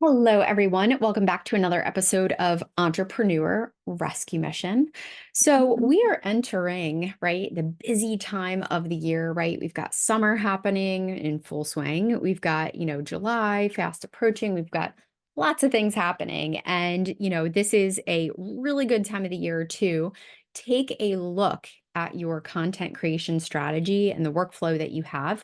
Hello, everyone. Welcome back to another episode of Entrepreneur Rescue Mission. So, we are entering, right, the busy time of the year, right? We've got summer happening in full swing. We've got, July fast approaching. We've got lots of things happening. And, this is a really good time of the year to take a look at your content creation strategy and the workflow that you have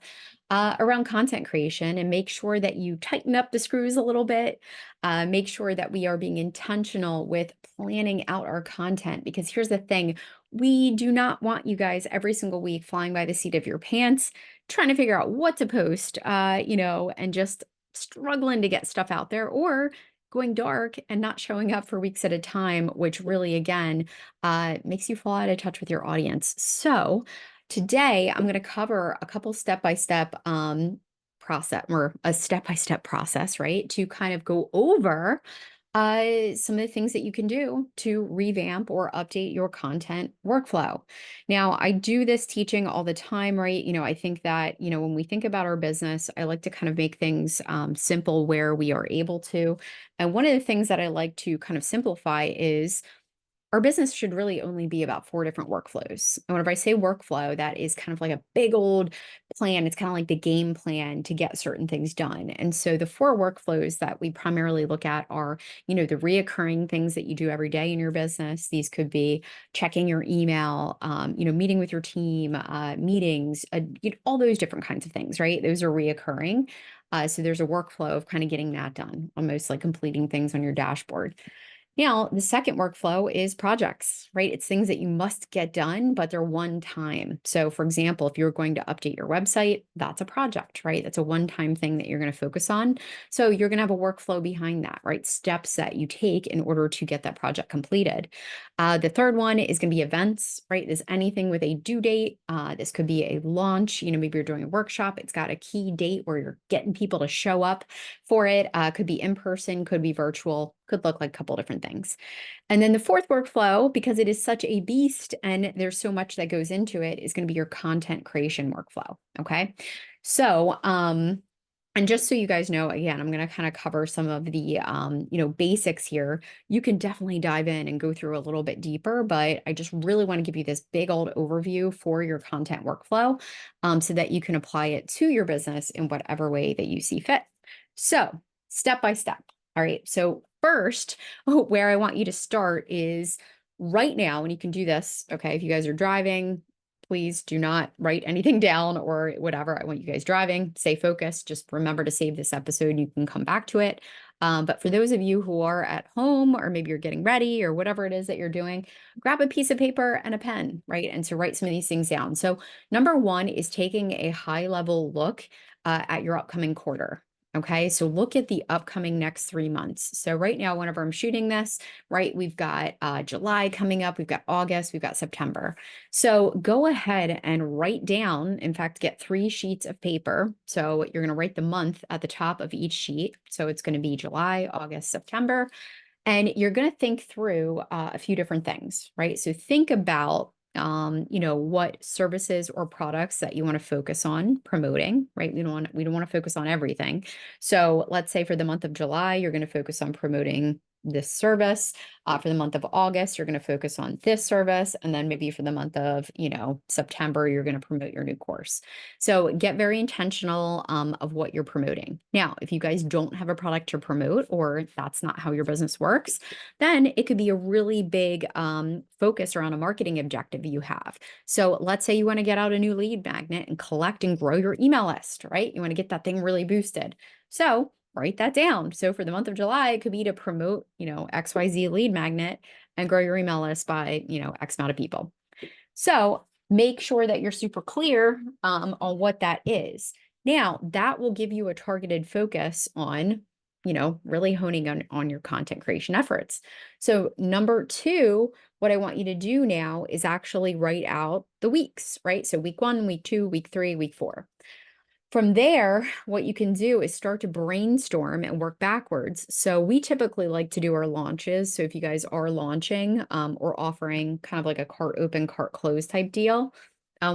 around content creation and make sure that you tighten up the screws a little bit. Make sure that we are being intentional with planning out our content because here's the thing. We do not want you guys every single week flying by the seat of your pants, trying to figure out what to post, and just struggling to get stuff out there or going dark and not showing up for weeks at a time, which really, again, makes you fall out of touch with your audience. So, today, I'm going to cover a couple step-by-step process or a step-by-step process, right? To kind of go over some of the things that you can do to revamp or update your content workflow. Now, I do this teaching all the time, right? I think that, when we think about our business, I like to kind of make things simple where we are able to. And one of the things that I like to kind of simplify is our business should really only be about 4 different workflows. And whenever I say workflow, that is kind of like a big old plan. It's kind of like the game plan to get certain things done. And so the 4 workflows that we primarily look at are, the reoccurring things that you do every day in your business. These could be checking your email, meeting with your team, meetings, all those different kinds of things, right? Those are reoccurring. So there's a workflow of kind of getting that done, almost like completing things on your dashboard. Now, the second workflow is projects, right? It's things that you must get done, but they're one time. So, for example, if you're going to update your website, that's a project, right? That's a one-time thing that you're going to focus on. So, you're going to have a workflow behind that, right? Steps that you take in order to get that project completed. The third one is going to be events, right? There's anything with a due date. This could be a launch. Maybe you're doing a workshop. It's got a key date where you're getting people to show up for it. Could be in person, could be virtual, could look like a couple different things. And then the fourth workflow, because it is such a beast and there's so much that goes into it, is going to be your content creation workflow. Okay. So, and just so you guys know, again, I'm going to kind of cover some of the, basics here. You can definitely dive in and go through a little bit deeper, but I just really want to give you this big old overview for your content workflow, so that you can apply it to your business in whatever way that you see fit. So, step by step. All right. So, first, where I want you to start is right now, and you can do this. Okay. If you guys are driving, please do not write anything down or whatever. I want you guys driving, stay focused. Just remember to save this episode. You can come back to it. But for those of you who are at home, or maybe you're getting ready or whatever it is that you're doing, grab a piece of paper and a pen, right? And so write some of these things down. So, number one is taking a high level look at your upcoming quarter. Okay, so look at the upcoming next 3 months. So right now, whenever I'm shooting this, right, we've got July coming up, we've got August, we've got September. So go ahead and write down, in fact, get 3 sheets of paper. So you're going to write the month at the top of each sheet. So it's going to be July, August, September. And you're going to think through a few different things, right? So think about what services or products that you want to focus on promoting, right? We don't want to focus on everything. So let's say for the month of July, you're going to focus on promoting this service. For the month of August, you're going to focus on this service. And then maybe for the month of, September, you're going to promote your new course. So get very intentional of what you're promoting. Now, if you guys don't have a product to promote, or that's not how your business works, then it could be a really big focus around a marketing objective you have. So let's say you want to get out a new lead magnet and collect and grow your email list, right? You want to get that thing really boosted. So write that down. So for the month of July, it could be to promote, XYZ lead magnet and grow your email list by, X amount of people. So make sure that you're super clear on what that is. Now, that will give you a targeted focus on, really honing on your content creation efforts. So number 2, what I want you to do now is actually write out the weeks, right? So week 1, week 2, week 3, week 4. From there, what you can do is start to brainstorm and work backwards. So we typically like to do our launches. So if you guys are launching or offering kind of like a cart open, cart close type deal,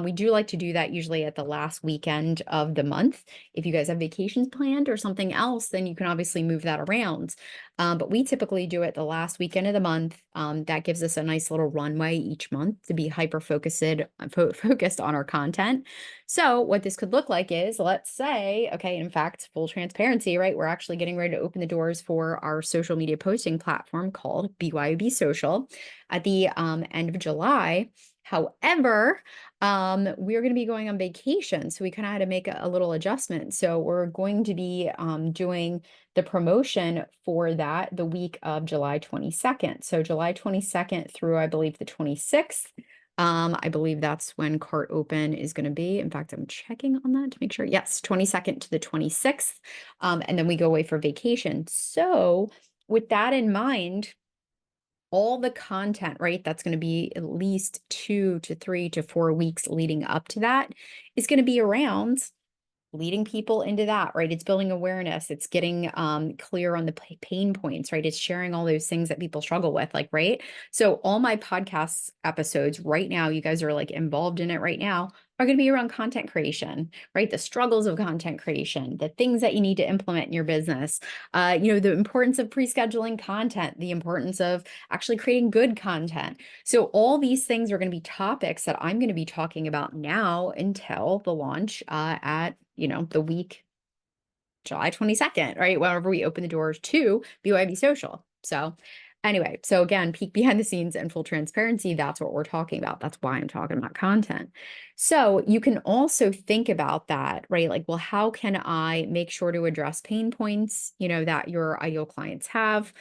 We do like to do that usually at the last weekend of the month. If you guys have vacations planned or something else, then you can obviously move that around. But we typically do it the last weekend of the month. That gives us a nice little runway each month to be hyper focused on our content. So what this could look like is, let's say, okay, in fact, full transparency, right? We're actually getting ready to open the doors for our social media posting platform called BYOB Social at the end of July. However, we're going to be going on vacation, so we kind of had to make a little adjustment. So we're going to be doing the promotion for that the week of July 22nd. So July 22nd through, I believe, the 26th. I believe that's when cart open is going to be. In fact, I'm checking on that to make sure. Yes, 22nd to the 26th. And then we go away for vacation. So with that in mind, all the content, right, that's going to be at least 2 to 3 to 4 weeks leading up to that is going to be around leading people into that, right? It's building awareness. It's getting clear on the pain points, right? It's sharing all those things that people struggle with, like, right? So all my podcast episodes right now, you guys are like involved in it right now, are going to be around content creation, right? The struggles of content creation, the things that you need to implement in your business, the importance of pre-scheduling content, the importance of actually creating good content. So all these things are going to be topics that I'm going to be talking about now until the launch at the week July 22nd, right? Whenever we open the doors to BYB Social. So anyway, so again, peek behind the scenes and full transparency, that's what we're talking about. That's why I'm talking about content. So you can also think about that, right? Like, well, how can I make sure to address pain points, that your ideal clients have?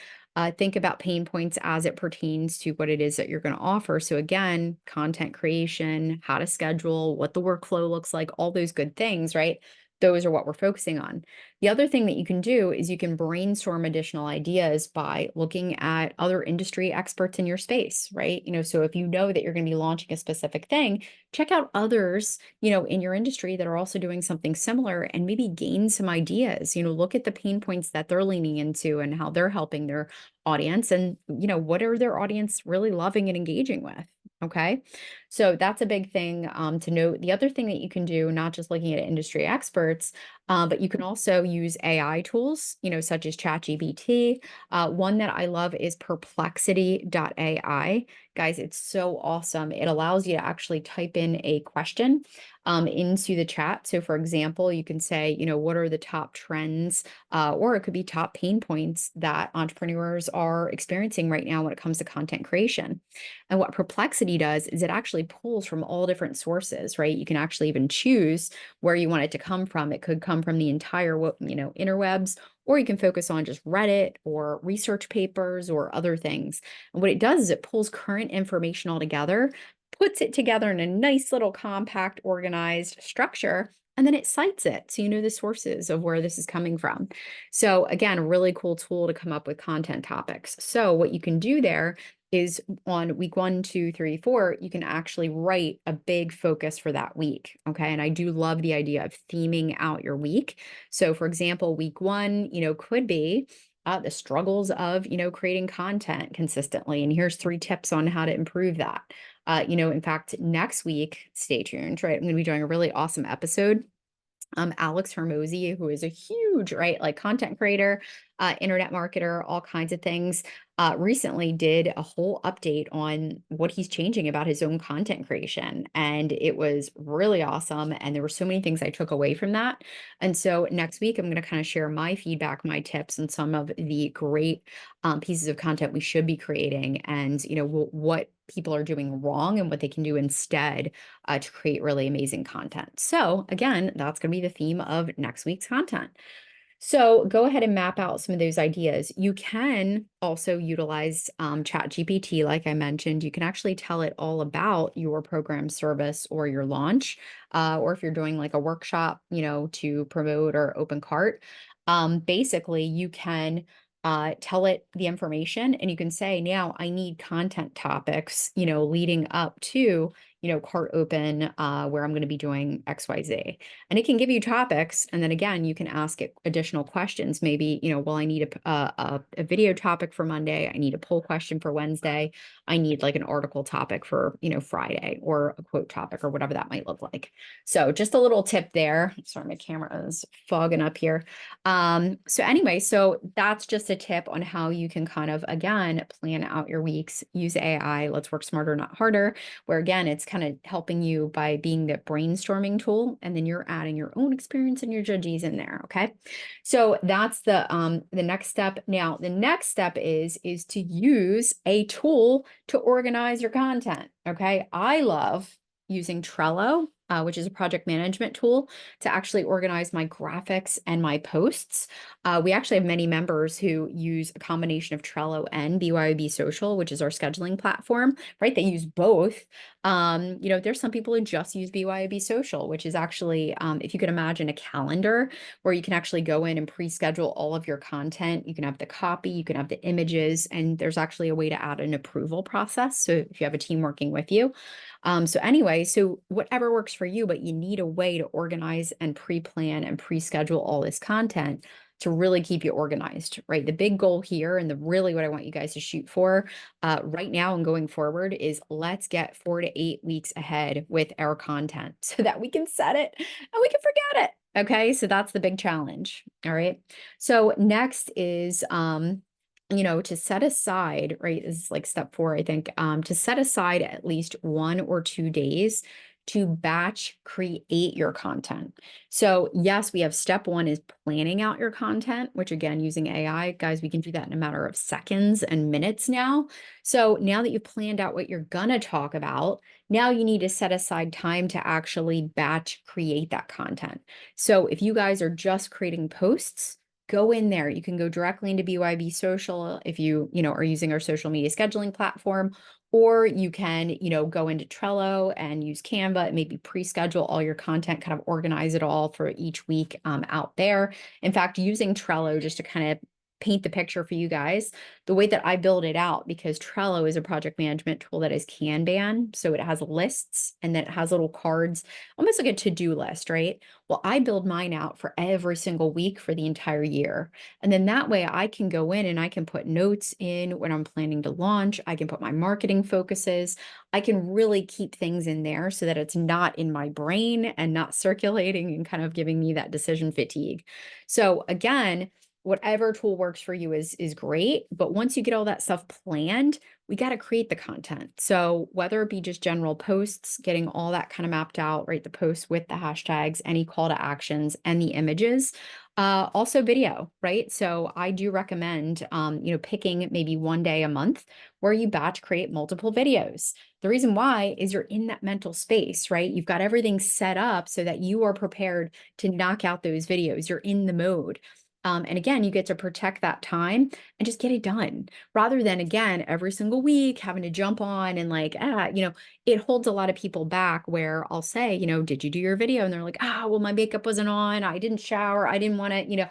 Think about pain points as it pertains to what it is that you're going to offer. So again, content creation, how to schedule, what the workflow looks like, all those good things, right? Those are what we're focusing on. The other thing that you can do is you can brainstorm additional ideas by looking at other industry experts in your space, right? So if you know that you're going to be launching a specific thing, check out others, in your industry that are also doing something similar and maybe gain some ideas. Look at the pain points that they're leaning into and how they're helping their audience and, what are their audience really loving and engaging with? Okay. So that's a big thing to note. The other thing that you can do, not just looking at industry experts, but you can also use AI tools, such as ChatGPT. One that I love is perplexity.ai. Guys, it's so awesome. It allows you to actually type in a question into the chat. So, for example, you can say, what are the top trends, or it could be top pain points that entrepreneurs are experiencing right now when it comes to content creation. And what Perplexity does is it actually pulls from all different sources, right? You can actually even choose where you want it to come from. It could come from the entire, interwebs, or you can focus on just Reddit or research papers or other things. And what it does is it pulls current information all together, puts it together in a nice little compact, organized structure, and then it cites it. So you know the sources of where this is coming from. So again, a really cool tool to come up with content topics. So what you can do there is on week 1, 2, 3, 4, you can actually write a big focus for that week. Okay. And I do love the idea of theming out your week. So for example, week 1, could be the struggles of, creating content consistently. And here's 3 tips on how to improve that. In fact, next week, stay tuned, right? I'm going to be doing a really awesome episode. Alex Hermosi, who is a huge, right, like content creator, internet marketer, all kinds of things, recently did a whole update on what he's changing about his own content creation. And it was really awesome. And there were so many things I took away from that. And so next week, I'm going to kind of share my feedback, my tips, and some of the great pieces of content we should be creating and, what people are doing wrong and what they can do instead to create really amazing content. So again, that's going to be the theme of next week's content. So go ahead and map out some of those ideas. You can also utilize ChatGPT, like I mentioned. You can actually tell it all about your program service or your launch, or if you're doing like a workshop, to promote or open cart. Basically, you can tell it the information and you can say, now I need content topics, leading up to, cart open where I'm going to be doing XYZ. And it can give you topics. And then again, you can ask it additional questions. Maybe, well, I need a video topic for Monday. I need a poll question for Wednesday. I need like an article topic for, Friday, or a quote topic, or whatever that might look like. So just a little tip there. Sorry, my camera is fogging up here. So anyway, so that's just a tip on how you can kind of, again, plan out your weeks, use AI. Let's work smarter, not harder, where again, it's kind of helping you by being the brainstorming tool, and then you're adding your own experience and your judges in there. Okay. So that's the next step. Now, the next step is to use a tool to organize your content. Okay. I love using Trello, which is a project management tool, to actually organize my graphics and my posts. We actually have many members who use a combination of Trello and BYOB Social, which is our scheduling platform, right? They use both. There's some people who just use BYOB Social, which is actually, if you could imagine a calendar where you can actually go in and pre-schedule all of your content. You can have the copy, you can have the images, and there's actually a way to add an approval process. So if you have a team working with you. So anyway, so whatever works for you, but you need a way to organize and pre-plan and pre-schedule all this content to really keep you organized, right? The big goal here, and really what I want you guys to shoot for right now and going forward, is let's get 4 to 8 weeks ahead with our content so that we can set it and we can forget it. Okay, so that's the big challenge. All right. So next is to set aside, right, is like step 4, I think, to set aside at least 1 or 2 days to batch create your content. So yes, we have step 1 is planning out your content, which again, using AI, guys, we can do that in a matter of seconds and minutes now. So now that you've planned out what you're gonna talk about, now you need to set aside time to actually batch create that content. So if you guys are just creating posts, go in there. You can go directly into BYB Social if are using our social media scheduling platform, or you can, go into Trello and use Canva and maybe pre-schedule all your content, kind of organize it all for each week out there. In fact, using Trello, just to kind of paint the picture for you guys, the way that I build it out, because Trello is a project management tool that is Kanban. So it has lists, and then it has little cards, almost like a to-do list, right? Well, I build mine out for every single week for the entire year. And then that way I can go in and I can put notes in when I'm planning to launch. I can put my marketing focuses. I can really keep things in there so that it's not in my brain and not circulating and kind of giving me that decision fatigue. So again, whatever tool works for you is great. But once you get all that stuff planned, we got to create the content. So whether it be just general posts, getting all that kind of mapped out, right? The posts with the hashtags, any call to actions, and the images. Also video, right? So I do recommend, picking maybe 1 day a month where you batch create multiple videos. The reason why is you're in that mental space, right? You've got everything set up so that you are prepared to knock out those videos. You're in the mode. And again, you get to protect that time and just get it done, rather than, again, every single week having to jump on and like, it holds a lot of people back, where I'll say, did you do your video? And they're like, well, my makeup wasn't on. I didn't shower. I didn't want to,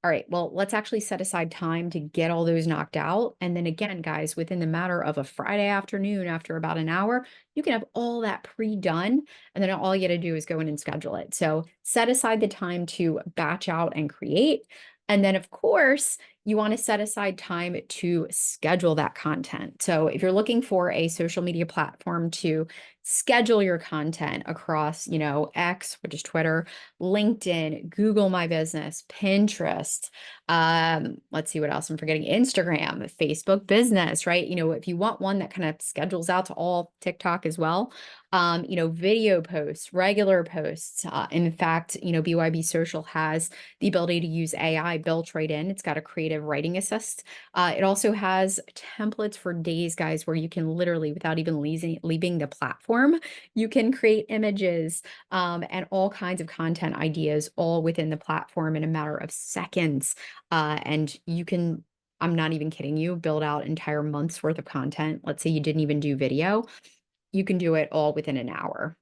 all right, well, let's actually set aside time to get all those knocked out. And then again, guys, within the matter of a Friday afternoon, after about an hour, you can have all that pre-done. And then all you got to do is go in and schedule it. So set aside the time to batch out and create. And then, of course, you want to set aside time to schedule that content. So if you're looking for a social media platform to schedule your content across, X, which is Twitter, LinkedIn, Google My Business, Pinterest, let's see what else I'm forgetting, Instagram, Facebook Business, right? If you want one that kind of schedules out to all, TikTok as well, video posts, regular posts. In fact, BYB Social has the ability to use AI built right in. It's got a creative writing assist. It also has templates for days, guys, where you can literally, without even leaving the platform, you can create images and all kinds of content ideas all within the platform in a matter of seconds. And you can, I'm not even kidding you, build out entire months worth of content. Let's say you didn't even do video, you can do it all within an hour.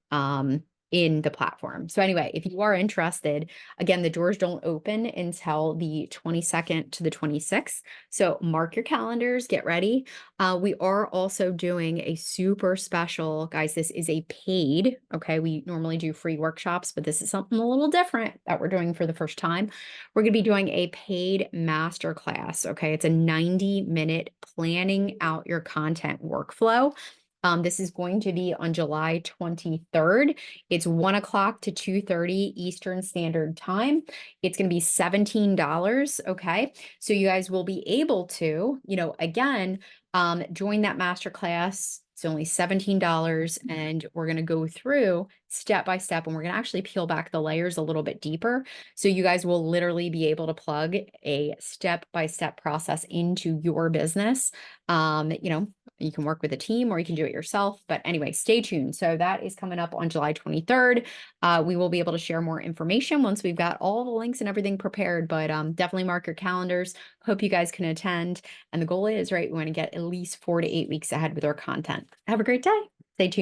in the platform. So anyway, if you are interested, again, the doors don't open until the 22nd to the 26th. So mark your calendars, get ready. We are also doing a super special, guys. This is a paid, okay? We normally do free workshops, but this is something a little different that we're doing for the first time. We're going to be doing a paid masterclass, okay? It's a 90-minute planning out your content workflow. This is going to be on July 23rd. It's 1 o'clock to 2:30 Eastern Standard Time. It's going to be $17. Okay. So you guys will be able to, again, join that masterclass. It's only $17, and we're going to go through step by step, and we're going to actually peel back the layers a little bit deeper. So you guys will literally be able to plug a step-by-step process into your business. You can work with a team or you can do it yourself. But anyway, stay tuned. So that is coming up on July 23rd. We will be able to share more information once we've got all the links and everything prepared. But definitely mark your calendars. Hope you guys can attend. And the goal is, right, we want to get at least 4 to 8 weeks ahead with our content. Have a great day. Stay tuned.